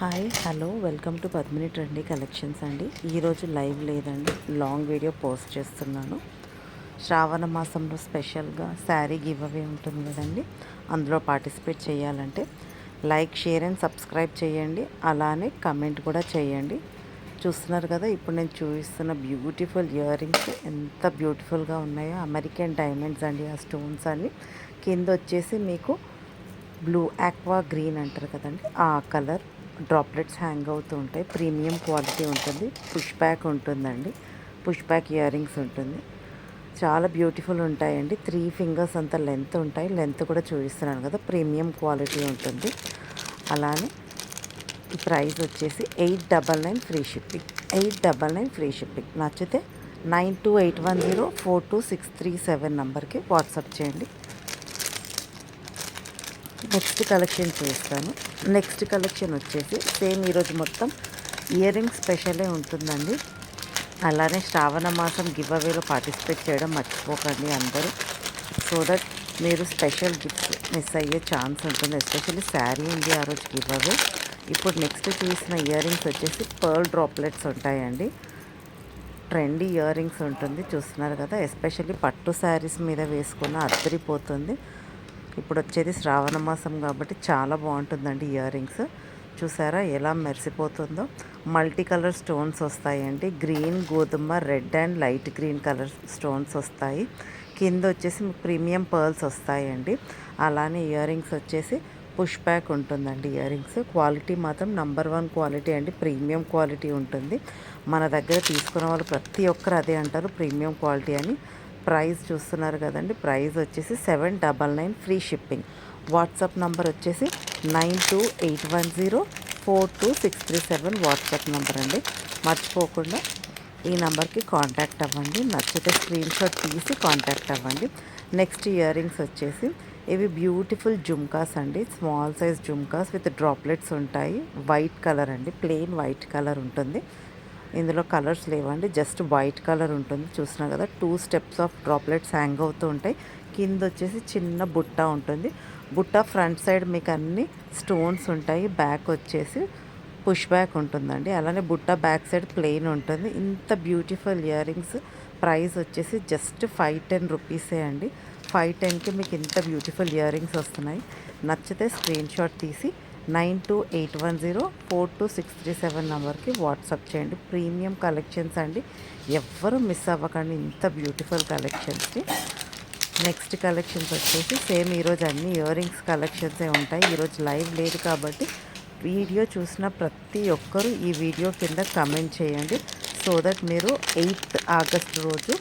Hi hello welcome to Padmini trendy collections అండి. ఈరోజు live లేదండి, లాంగ్ వీడియో పోస్ట్ చేస్తున్నాను. శ్రావణ మాసంలో స్పెషల్గా శారీ గివ్ అవే ఉంటుంది కదండి. అందులో పార్టిసిపేట్ చేయాలంటే లైక్, షేర్ అండ్ సబ్స్క్రైబ్ చేయండి. అలానే కమెంట్ కూడా చేయండి. చూస్తున్నారు కదా, ఇప్పుడు నేను చూపిస్తున్న బ్యూటిఫుల్ ఇయర్ రింగ్స్ ఎంత బ్యూటిఫుల్గా ఉన్నాయో. అమెరికన్ డైమండ్స్ అండి. ఆ స్టోన్స్ అన్ని కింద వచ్చేసి మీకు బ్లూ ఆక్వా గ్రీన్ అంటారు కదండి, ఆ కలర్ డ్రాప్లెట్స్ హ్యాంగ్ అవుతూ ఉంటాయి. ప్రీమియం క్వాలిటీ ఉంటుంది. పుష్ బ్యాక్ ఉంటుందండి. పుష్ బ్యాక్ ఇయర్ రింగ్స్ ఉంటుంది. చాలా బ్యూటిఫుల్ ఉంటాయండి. 3 ఫింగర్స్ అంత లెంత్ ఉంటాయి. లెంత్ కూడా చూపిస్తున్నాను కదా, ప్రీమియం క్వాలిటీ ఉంటుంది. అలానే ఈ ప్రైస్ వచ్చేసి 899 ఫ్రీ షిప్పింగ్. 899 free shipping. నచ్చితే 9281042637 నెంబర్కి వాట్సాప్ చేయండి. నెక్స్ట్ కలెక్షన్ చూస్తాను. నెక్స్ట్ కలెక్షన్ వచ్చేసి సేమ్ ఈరోజు మొత్తం ఇయర్ రింగ్స్ స్పెషలే ఉంటుందండి. అలానే శ్రావణ మాసం గివ్ అవేలో పార్టిసిపేట్ చేయడం మర్చిపోకండి అందరూ. సో దట్ మీరు స్పెషల్ గిఫ్ట్స్ మిస్ అయ్యే ఛాన్స్ ఉంటుంది. ఎస్పెషల్లీ శారీ ఉంది ఆ రోజు గివ్ అవే. ఇప్పుడు నెక్స్ట్ చూసిన ఇయర్ రింగ్స్ వచ్చేసి పర్ల్ డ్రాప్లెట్స్ ఉంటాయండి. ట్రెండీ ఇయర్ రింగ్స్ ఉంటుంది. చూస్తున్నారు కదా, ఎస్పెషల్లీ పట్టు శారీస్ మీద వేసుకున్న అద్దరిపోతుంది. ఇప్పుడు వచ్చేది శ్రావణ మాసం కాబట్టి చాలా బాగుంటుందండి ఇయర్ రింగ్స్. చూసారా ఎలా మెరిసిపోతుందో. మల్టీ కలర్ స్టోన్స్ వస్తాయండి. గ్రీన్, గోధుమ, red and light green colour stones వస్తాయి. కింద వచ్చేసి ప్రీమియం పర్ల్స్ వస్తాయండి. అలానే ఇయర్ రింగ్స్ వచ్చేసి పుష్ బ్యాక్ ఉంటుందండి. ఇయర్ రింగ్స్ క్వాలిటీ మాత్రం నంబర్ 1 క్వాలిటీ అండి. ప్రీమియం క్వాలిటీ ఉంటుంది. మన దగ్గర తీసుకున్న వాళ్ళు ప్రతి ఒక్కరు అదే అంటారు, ప్రీమియం క్వాలిటీ అని. ప్రైస్ చూస్తున్నారు కదండి, ప్రైస్ వచ్చేసి 799 ఫ్రీ షిప్పింగ్. వాట్సాప్ నంబర్ వచ్చేసి 9281042637 వాట్సాప్ నెంబర్ అండి. మర్చిపోకుండా ఈ నెంబర్కి కాంటాక్ట్ అవ్వండి. నచ్చితే స్క్రీన్ షాట్ తీసి కాంటాక్ట్ అవ్వండి. నెక్స్ట్ ఇయర్ రింగ్స్ వచ్చేసి ఇవి బ్యూటిఫుల్ జుమ్కాస్ అండి. Small size jhumkas with droplets ఉంటాయి. వైట్ కలర్ అండి, ప్లెయిన్ వైట్ కలర్ ఉంటుంది. ఇందులో కలర్స్ లేవండి, జస్ట్ వైట్ కలర్ ఉంటుంది. చూసినా కదా, 2 స్టెప్స్ ఆఫ్ డ్రాప్లెట్స్ హ్యాంగ్ అవుతూ ఉంటాయి. కింద వచ్చేసి చిన్న బుట్ట ఉంటుంది. బుట్ట ఫ్రంట్ సైడ్ మీకు అన్ని స్టోన్స్ ఉంటాయి. బ్యాక్ వచ్చేసి పుష్ బ్యాక్ ఉంటుందండి. అలానే బుట్ట బ్యాక్ సైడ్ ప్లెయిన్ ఉంటుంది. ఇంత బ్యూటిఫుల్ ఇయర్ రింగ్స్ ప్రైస్ వచ్చేసి జస్ట్ 510 రూపీసే అండి. 510కి మీకు ఇంత బ్యూటిఫుల్ ఇయర్ రింగ్స్ వస్తున్నాయి. నచ్చితే స్క్రీన్ షాట్ తీసి 9281042637 నెంబర్కి వాట్సాప్ చేయండి. ప్రీమియం కలెక్షన్స్ అండి, ఎవ్వరూ మిస్ అవ్వకండి ఇంత బ్యూటిఫుల్ కలెక్షన్స్ని. నెక్స్ట్ కలెక్షన్స్ వచ్చేసి సేమ్ ఈరోజు అన్ని ఇయర్ రింగ్స్ కలెక్షన్సే ఉంటాయి. ఈరోజు లైవ్ లేదు కాబట్టి వీడియో చూసిన ప్రతి ఒక్కరూ ఈ వీడియో కింద కమెంట్ చేయండి. సో దట్ మీరు 8th ఆగస్ట్ రోజు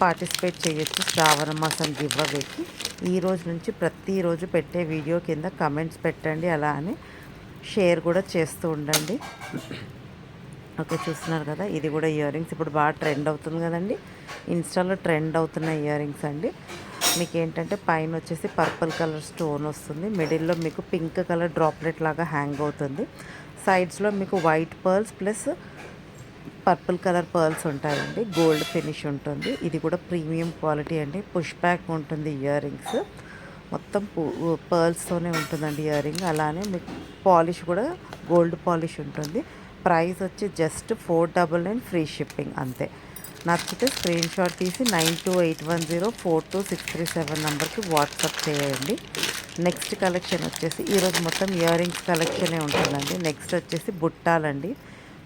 పార్టిసిపేట్ చేయొచ్చు శ్రావణ మాసం గివ్ అవేకి. ఈ రోజు నుంచి ప్రతిరోజు పెట్టే వీడియో కింద కమెంట్స్ పెట్టండి. అలా అని షేర్ కూడా చేస్తూ ఉండండి. ఓకే, చూస్తున్నారు కదా, ఇది కూడా ఇయర్ రింగ్స్ ఇప్పుడు బాగా ట్రెండ్ అవుతుంది కదండి. ఇన్స్టాలో ట్రెండ్ అవుతున్న ఇయర్ రింగ్స్ అండి. మీకు ఏంటంటే పైన వచ్చేసి పర్పుల్ కలర్ స్టోన్ వస్తుంది. మిడిల్లో మీకు పింక్ కలర్ డ్రాప్లెట్ లాగా హ్యాంగ్ అవుతుంది. సైడ్స్లో మీకు white pearls plus purple colour pearls ఉంటాయండి. గోల్డ్ ఫినిష్ ఉంటుంది. ఇది కూడా ప్రీమియం క్వాలిటీ అండి. పుష్ బ్యాక్ ఉంటుంది ఇయర్ రింగ్స్. మొత్తం పర్ల్స్తోనే ఉంటుందండి ఇయర్ రింగ్. అలానే మీకు పాలిష్ కూడా గోల్డ్ పాలిష్ ఉంటుంది. ప్రైస్ వచ్చి జస్ట్ 499 ఫ్రీ షిప్పింగ్ అంతే. నచ్చితే స్క్రీన్ షాట్ తీసి 9281042637 నెంబర్కి వాట్సాప్ చేయండి. నెక్స్ట్ కలెక్షన్ వచ్చేసి ఈరోజు మొత్తం ఇయర్ రింగ్స్ కలెక్షనే ఉంటుందండి. నెక్స్ట్ వచ్చేసి బుట్టాలండి.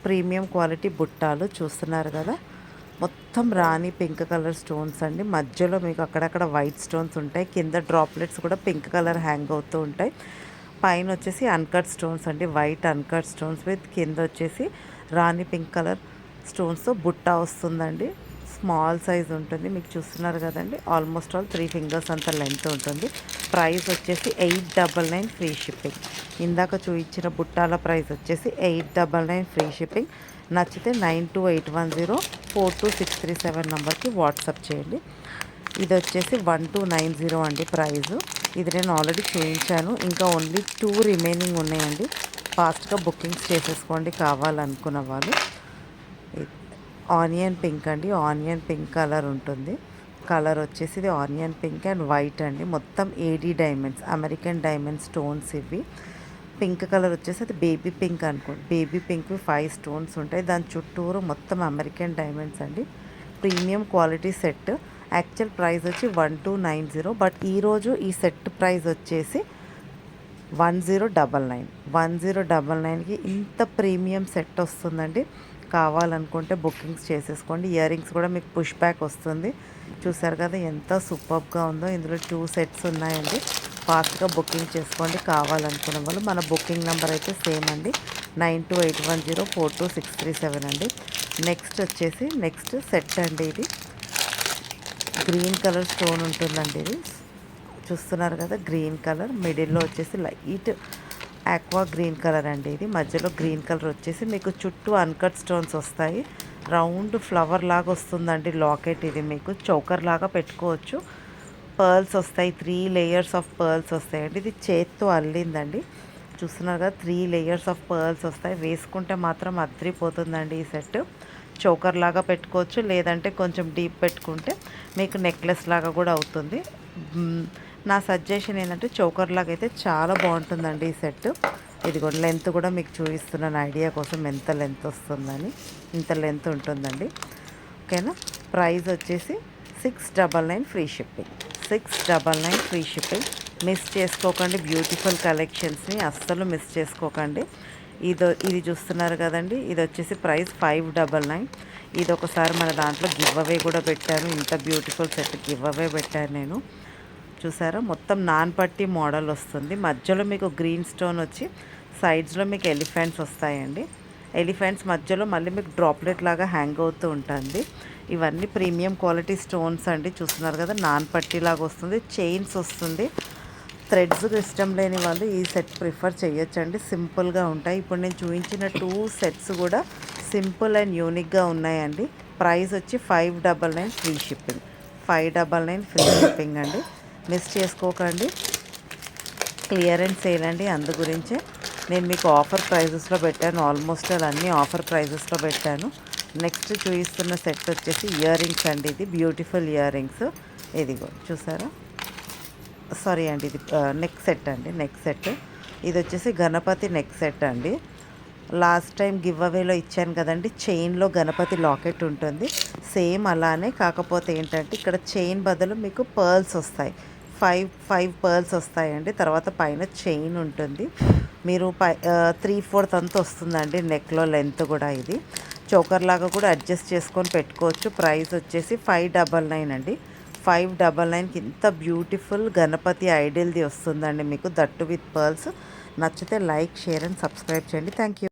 ప్రీమియం క్వాలిటీ బుట్టాలు చూస్తున్నారు కదా, మొత్తం రాణి పింక్ కలర్ స్టోన్స్ అండి. మధ్యలో మీకు అక్కడక్కడ వైట్ స్టోన్స్ ఉంటాయి. కింద డ్రాప్లెట్స్ కూడా పింక్ కలర్ హ్యాంగ్ అవుతూ ఉంటాయి. పైన వచ్చేసి అన్కట్ స్టోన్స్ అండి, వైట్ అన్కట్ స్టోన్స్ విత్ కింద వచ్చేసి రాణి పింక్ కలర్ స్టోన్స్తో బుట్ట వస్తుందండి. స్మాల్ సైజ్ ఉంటుంది. మీకు చూస్తున్నారు కదండి, ఆల్మోస్ట్ ఆల్ 3 ఫింగర్స్ అంత లెంత్ ఉంటుంది. ప్రైస్ వచ్చేసి 899 ఫ్రీ షిప్పింగ్. ఇందాక చూపించిన బుట్టాల ప్రైస్ వచ్చేసి 899 ఫ్రీ షిప్పింగ్. నచ్చితే 9281042637 నెంబర్కి వాట్సాప్ చేయండి. ఇది వచ్చేసి 1290 అండి ప్రైజు. ఇది నేను ఆల్రెడీ చూపించాను. ఇంకా ఓన్లీ 2 రిమైనింగ్ ఉన్నాయండి. ఫాస్ట్గా బుకింగ్స్ చేసేసుకోండి కావాలనుకున్న వాళ్ళు. ఆనియన్ పింక్ అండి, ఆనియన్ పింక్ కలర్ ఉంటుంది. కలర్ వచ్చేసి ఇది ఆనియన్ పింక్ అండ్ వైట్ అండి. మొత్తం AD diamonds, American diamond stones ఇవి. పింక్ కలర్ వచ్చేసి అది బేబీ పింక్ అనుకోండి. బేబీ పింక్ 5 స్టోన్స్ ఉంటాయి. దాని చుట్టూరు మొత్తం అమెరికన్ డైమండ్స్ అండి. Premium quality set. Actual price వచ్చి 1290. బట్ ఈరోజు ఈ సెట్ ప్రైస్ వచ్చేసి 1099. 1099కి ఇంత ప్రీమియం సెట్ వస్తుందండి. కావాలనుకుంటే బుకింగ్స్ చేసేసుకోండి. ఇయర్ రింగ్స్ కూడా మీకు పుష్ బ్యాక్ వస్తుంది. చూసారు కదా ఎంత సూపర్గా ఉందో. ఇందులో 2 సెట్స్ ఉన్నాయండి. ఫాస్ట్గా బుకింగ్ చేసుకోండి కావాలనుకున్న వాళ్ళు. మన బుకింగ్ నెంబర్ అయితే సేమ్ అండి, 9281042637 అండి. నెక్స్ట్ సెట్ అండి. ఇది గ్రీన్ కలర్ స్టోన్ ఉంటుందండి. ఇది చూస్తున్నారు కదా, గ్రీన్ కలర్, మిడిల్లో వచ్చేసి లైట్ ఆక్వా గ్రీన్ కలర్ అండి. ఇది మధ్యలో గ్రీన్ కలర్ వచ్చేసి మీకు చుట్టూ అన్కట్ స్టోన్స్ వస్తాయి. రౌండ్ ఫ్లవర్ లాగా వస్తుందండి లాకెట్. ఇది మీకు చౌకర్ లాగా పెట్టుకోవచ్చు. పర్ల్స్ వస్తాయి, 3 లేయర్స్ ఆఫ్ పర్ల్స్ వస్తాయండి. ఇది చేత్తో అల్లిందండి. చూస్తున్నారు కదా, 3 లేయర్స్ ఆఫ్ పర్ల్స్ వస్తాయి. వేసుకుంటే మాత్రం అద్రిపోతుందండి ఈ సెట్. చోకర్ లాగా పెట్టుకోవచ్చు, లేదంటే కొంచెం డీప్ పెట్టుకుంటే మీకు నెక్లెస్ లాగా కూడా అవుతుంది. నా సజెషన్ ఏంటంటే చోకర్ లాగా అయితే చాలా బాగుంటుందండి ఈ సెట్. ఇదిగో లెంత్ కూడా మీకు చూపిస్తున్నాను ఐడియా కోసం ఎంత లెంత్ వస్తుందని. ఇంత లెంత్ ఉంటుందండి. ఓకేనా. ప్రైస్ వచ్చేసి 699 free shipping. 699 free shipping. Miss చేసుకోకండి బ్యూటిఫుల్ కలెక్షన్స్ని, అస్సలు మిస్ చేసుకోకండి. ఇది చూస్తున్నారు కదండి, ఇది వచ్చేసి ప్రైస్ 599. ఇది ఒకసారి మన దాంట్లో గివ్ అవే కూడా పెట్టాను. ఇంత బ్యూటిఫుల్ సెట్ గివ్ అవే పెట్టాను నేను. చూసారా, మొత్తం నాన్ పట్టి మోడల్ వస్తుంది. మధ్యలో మీకు గ్రీన్ స్టోన్ వచ్చి సైడ్స్లో మీకు ఎలిఫెంట్స్ వస్తాయండి. ఎలిఫెంట్స్ మధ్యలో మళ్ళీ మీకు డ్రాప్లెట్ లాగా హ్యాంగ్ అవుతూ ఉంటుంది. ఇవన్నీ ప్రీమియం క్వాలిటీ స్టోన్స్ అండి. చూస్తున్నారు కదా, నాన్ పట్టి లాగా వస్తుంది. చైన్స్ వస్తుంది. థ్రెడ్స్ ఇష్టం లేని వాళ్ళు ఈ సెట్ ప్రిఫర్ చేయొచ్చండి. సింపుల్గా ఉంటాయి. ఇప్పుడు నేను చూపించిన 2 సెట్స్ కూడా సింపుల్ అండ్ యూనిక్గా ఉన్నాయండి. ప్రైస్ వచ్చి 599 ఫ్రీ షిప్పింగ్. 599 ఫ్రీ షిప్పింగ్ అండి. మిస్ చేసుకోకండి. క్లియరెన్స్ సేల్ అండి. అందు గురించే నేను మీకు ఆఫర్ ప్రైజెస్లో పెట్టాను. ఆల్మోస్ట్ అన్నీ ఆఫర్ ప్రైజెస్లో పెట్టాను. నెక్స్ట్ చూపిస్తున్న సెట్ వచ్చేసి ఇయర్ రింగ్స్ అండి. ఇది బ్యూటిఫుల్ ఇయర్ రింగ్స్. ఇదిగో చూసారా, సారీ అండి, ఇది నెక్ సెట్ అండి. నెక్ సెట్ ఇది వచ్చేసి గణపతి నెక్ సెట్ అండి. లాస్ట్ టైం గివ్ అవేలో ఇచ్చాను కదండి, చైన్లో గణపతి లాకెట్ ఉంటుంది. సేమ్ అలానే, కాకపోతే ఏంటంటే ఇక్కడ చైన్ బదులు మీకు పర్ల్స్ వస్తాయి. 5 పర్ల్స్ వస్తాయండి. తర్వాత పైన చైన్ ఉంటుంది. మీరు 3/4 అంత వస్తుందండి నెక్లో లెంత్ కూడా. ఇది చోకర్ లాగా కూడా అడ్జస్ట్ చేసుకొని పెట్టుకోవచ్చు. ప్రైస్ వచ్చేసి 599 అండి. 599కి ఇంత బ్యూటిఫుల్ గణపతి ఐడియల్ది వస్తుందండి మీకు, దట్టు విత్ పర్ల్స్. నచ్చితే లైక్, షేర్ అండ్ సబ్స్క్రైబ్ చేయండి. Thank you.